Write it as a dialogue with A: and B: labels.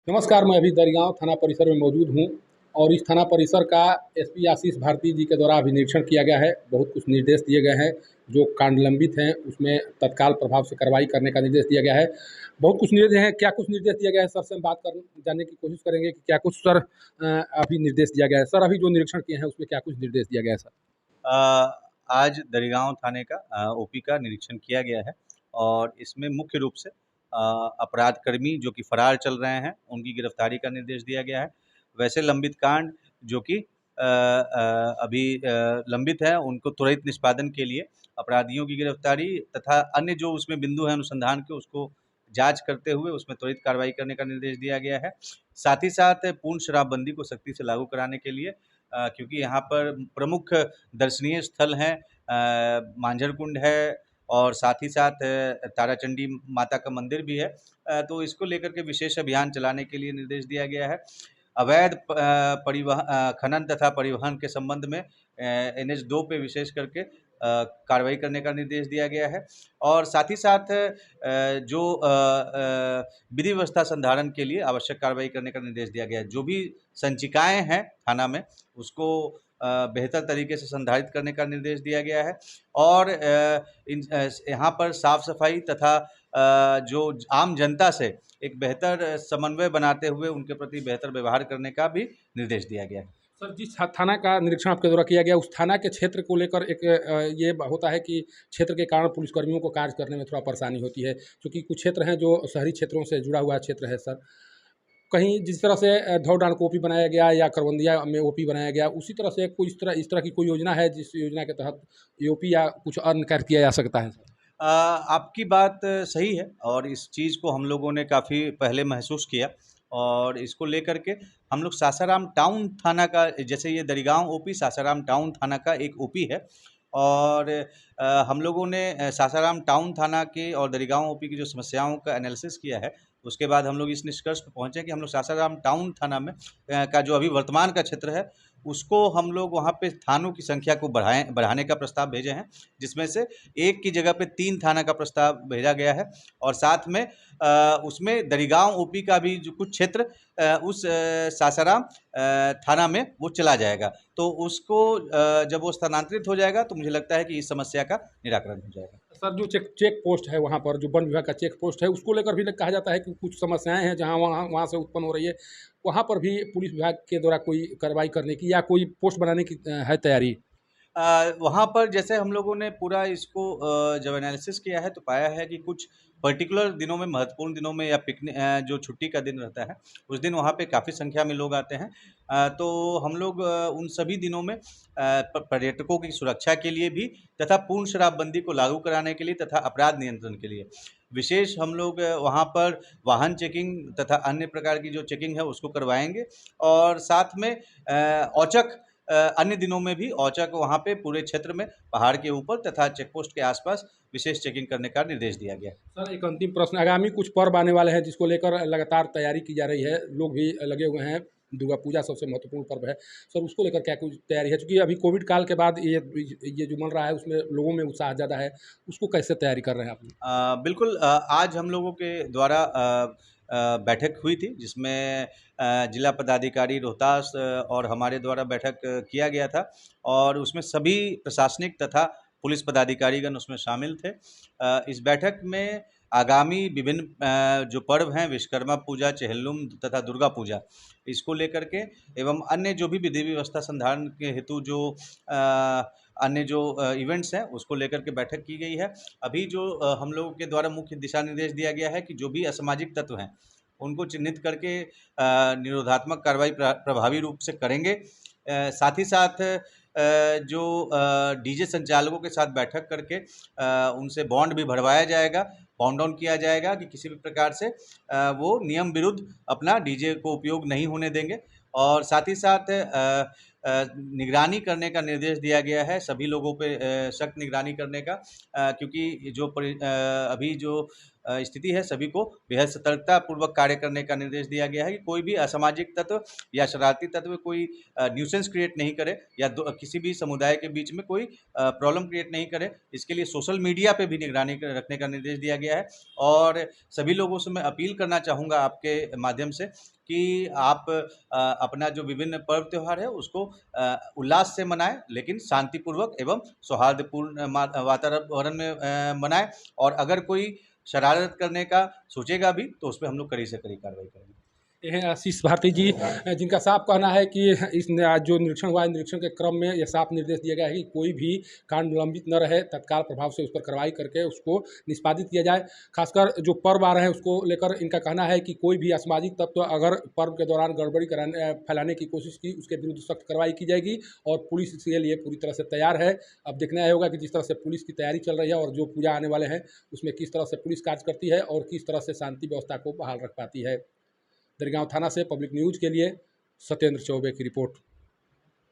A: नमस्कार, मैं अभी दरियाँव थाना परिसर में मौजूद हूँ और इस थाना परिसर का एसपी आशीष भारती जी के द्वारा अभी निरीक्षण किया गया है। बहुत कुछ निर्देश दिए गए हैं, जो कांड लंबित हैं, उसमें तत्काल प्रभाव से कार्रवाई करने का निर्देश दिया गया है। बहुत कुछ निर्देश हैं, क्या कुछ निर्देश दिया गया है, सर से हम बात कर जानने की कोशिश करेंगे कि क्या कुछ सर अभी निर्देश दिया गया है। सर, अभी जो निरीक्षण किए हैं, उसमें क्या कुछ निर्देश दिया गया है सर?
B: आज दरिगाँव थाने का ओपी का निरीक्षण किया गया है और इसमें मुख्य रूप से अपराध कर्मी जो कि फरार चल रहे हैं, उनकी गिरफ्तारी का निर्देश दिया गया है। वैसे लंबित कांड जो कि अभी लंबित है, उनको त्वरित निष्पादन के लिए अपराधियों की गिरफ्तारी तथा अन्य जो उसमें बिंदु हैं अनुसंधान के, उसको जाँच करते हुए उसमें त्वरित कार्रवाई करने का निर्देश दिया गया है। साथ ही साथ पूर्ण शराबबंदी को सख्ती से लागू कराने के लिए क्योंकि यहाँ पर प्रमुख दर्शनीय स्थल हैं, मांझर कुंड है और साथ ही साथ ताराचंडी माता का मंदिर भी है। तो इसको लेकर के विशेष अभियान चलाने के लिए निर्देश दिया गया है। अवैध खनन तथा परिवहन के संबंध में NH 2 पे विशेष करके कार्रवाई करने का निर्देश दिया गया है और साथ ही साथ जो विधि व्यवस्था संधारण के लिए आवश्यक कार्रवाई करने का निर्देश दिया गया है। जो भी संचिकाएँ हैं थाना में, उसको बेहतर तरीके से संधारित करने का निर्देश दिया गया है और यहाँ पर साफ-सफाई तथा जो आम जनता से एक बेहतर समन्वय बनाते हुए उनके प्रति बेहतर व्यवहार करने का भी निर्देश दिया गया है।
A: सर, जिस थाना का निरीक्षण आपके द्वारा किया गया, उस थाना के क्षेत्र को लेकर एक ये होता है कि क्षेत्र के कारण पुलिसकर्मियों को कार्य करने में थोड़ा परेशानी होती है, क्योंकि कुछ क्षेत्र हैं जो शहरी क्षेत्रों से जुड़ा हुआ क्षेत्र है सर। कहीं जिस तरह से धौड़ान को ओपी बनाया गया या करवंदिया में ओपी बनाया गया, उसी तरह से कोई इस तरह की कोई योजना है, जिस योजना के तहत ये ओपी या कुछ अन्य कार्य किया जा सकता है?
B: आपकी बात सही है और इस चीज़ को हम लोगों ने काफ़ी पहले महसूस किया और इसको लेकर के हम लोग सासाराम टाउन थाना का, जैसे ये दरिगाँव ओपी सासाराम टाउन थाना का एक ओपी है और हम लोगों ने सासाराम टाउन थाना के और दरिगाँव ओपी की जो समस्याओं का एनालिसिस किया है, उसके बाद हम लोग इस निष्कर्ष पे पहुँचे कि हम लोग सासाराम टाउन थाना में का जो अभी वर्तमान का क्षेत्र है, उसको हम लोग वहाँ पे थानों की संख्या को बढ़ाने का प्रस्ताव भेजे हैं, जिसमें से 1 की जगह पे 3 थाना का प्रस्ताव भेजा गया है और साथ में उसमें दरिगाँव ओपी का भी जो कुछ क्षेत्र उस सासाराम थाना में वो चला जाएगा। तो उसको जब वो स्थानांतरित हो जाएगा तो मुझे लगता है कि इस समस्या का निराकरण हो जाएगा।
A: सर, जो चेक चेक पोस्ट है वहाँ पर, जो वन विभाग का चेक पोस्ट है, उसको लेकर भी कहा जाता है कि कुछ समस्याएँ हैं जहाँ वहाँ वहाँ से उत्पन्न हो रही है। वहाँ पर भी पुलिस विभाग के द्वारा कोई कार्रवाई करने की या कोई पोस्ट बनाने की है तैयारी?
B: वहाँ पर जैसे हम लोगों ने पूरा इसको जब एनालिसिस किया है तो पाया है कि कुछ पर्टिकुलर दिनों में, महत्वपूर्ण दिनों में या जो छुट्टी का दिन रहता है, उस दिन वहाँ पे काफ़ी संख्या में लोग आते हैं। तो हम लोग उन सभी दिनों में पर्यटकों की सुरक्षा के लिए भी तथा पूर्ण शराबबंदी को लागू कराने के लिए तथा अपराध नियंत्रण के लिए विशेष हम लोग वहाँ पर वाहन चेकिंग तथा अन्य प्रकार की जो चेकिंग है उसको करवाएँगे और साथ में औचक अन्य दिनों में भी औचक वहाँ पे पूरे क्षेत्र में पहाड़ के ऊपर तथा चेक पोस्ट के आसपास विशेष चेकिंग करने का निर्देश दिया गया है।
A: सर, एक अंतिम प्रश्न, आगामी कुछ पर्व आने वाले हैं जिसको लेकर लगातार तैयारी की जा रही है, लोग भी लगे हुए हैं। दुर्गा पूजा सबसे महत्वपूर्ण पर्व है। सर, उसको लेकर क्या कुछ तैयारी है? चूँकि अभी कोविड काल के बाद ये जो बन रहा है, उसमें लोगों में उत्साह ज़्यादा है, उसको कैसे तैयारी कर रहे हैं आप लोग?
B: बिल्कुल, आज हम लोगों के द्वारा बैठक हुई थी जिसमें जिला पदाधिकारी रोहतास और हमारे द्वारा बैठक किया गया था और उसमें सभी प्रशासनिक तथा पुलिस पदाधिकारीगण उसमें शामिल थे। इस बैठक में आगामी विभिन्न जो पर्व हैं, विश्वकर्मा पूजा, चेहल्लुम तथा दुर्गा पूजा, इसको लेकर के एवं अन्य जो भी विधि व्यवस्था संधारण के हेतु जो अन्य जो इवेंट्स हैं, उसको लेकर के बैठक की गई है। अभी जो हम लोगों के द्वारा मुख्य दिशा निर्देश दिया गया है कि जो भी असामाजिक तत्व हैं, उनको चिन्हित करके निरोधात्मक कार्रवाई प्रभावी रूप से करेंगे। साथ ही साथ जो डीजे संचालकों के साथ बैठक करके उनसे बॉन्ड भी भरवाया जाएगा, बाउंड डाउन किया जाएगा कि किसी भी प्रकार से वो नियम विरुद्ध अपना डीजे को उपयोग नहीं होने देंगे और साथ ही साथ निगरानी करने का निर्देश दिया गया है, सभी लोगों पे सख्त निगरानी करने का, क्योंकि अभी जो स्थिति है, सभी को बेहद सतर्कतापूर्वक कार्य करने का निर्देश दिया गया है कि कोई भी असामाजिक तत्व या शरारती तत्व कोई न्यूसेंस क्रिएट नहीं करे या किसी भी समुदाय के बीच में कोई प्रॉब्लम क्रिएट नहीं करे। इसके लिए सोशल मीडिया पे भी निगरानी रखने का निर्देश दिया गया है और सभी लोगों से मैं अपील करना चाहूँगा आपके माध्यम से कि आप अपना जो विभिन्न पर्व त्योहार है उसको उल्लास से मनाएं, लेकिन शांतिपूर्वक एवं सौहार्दपूर्ण वातावरण में मनाएं, और अगर कोई शरारत करने का सोचेगा भी तो उस पे हम लोग कड़ी से कड़ी कार्रवाई करेंगे।
A: ये हैं आशीष भारती जी, जिनका साफ कहना है कि आज जो निरीक्षण हुआ है, निरीक्षण के क्रम में यह साफ निर्देश दिया गया है कि कोई भी कांड लंबित न रहे, तत्काल प्रभाव से उस पर कार्रवाई करके उसको निष्पादित किया जाए। खासकर जो पर्व आ रहे हैं उसको लेकर इनका कहना है कि कोई भी असामाजिक तत्व अगर पर्व के दौरान गड़बड़ी फैलाने की कोशिश की, उसके विरुद्ध सख्त कार्रवाई की जाएगी और पुलिस इसके लिए पूरी तरह से तैयार है। अब देखना होगा कि जिस तरह से पुलिस की तैयारी चल रही है और जो पूजा आने वाले हैं उसमें किस तरह से पुलिस कार्य करती है और किस तरह से शांति व्यवस्था को बहाल रख पाती है। दरिगांव थाना से पब्लिक न्यूज़ के लिए सत्येंद्र चौबे की रिपोर्ट।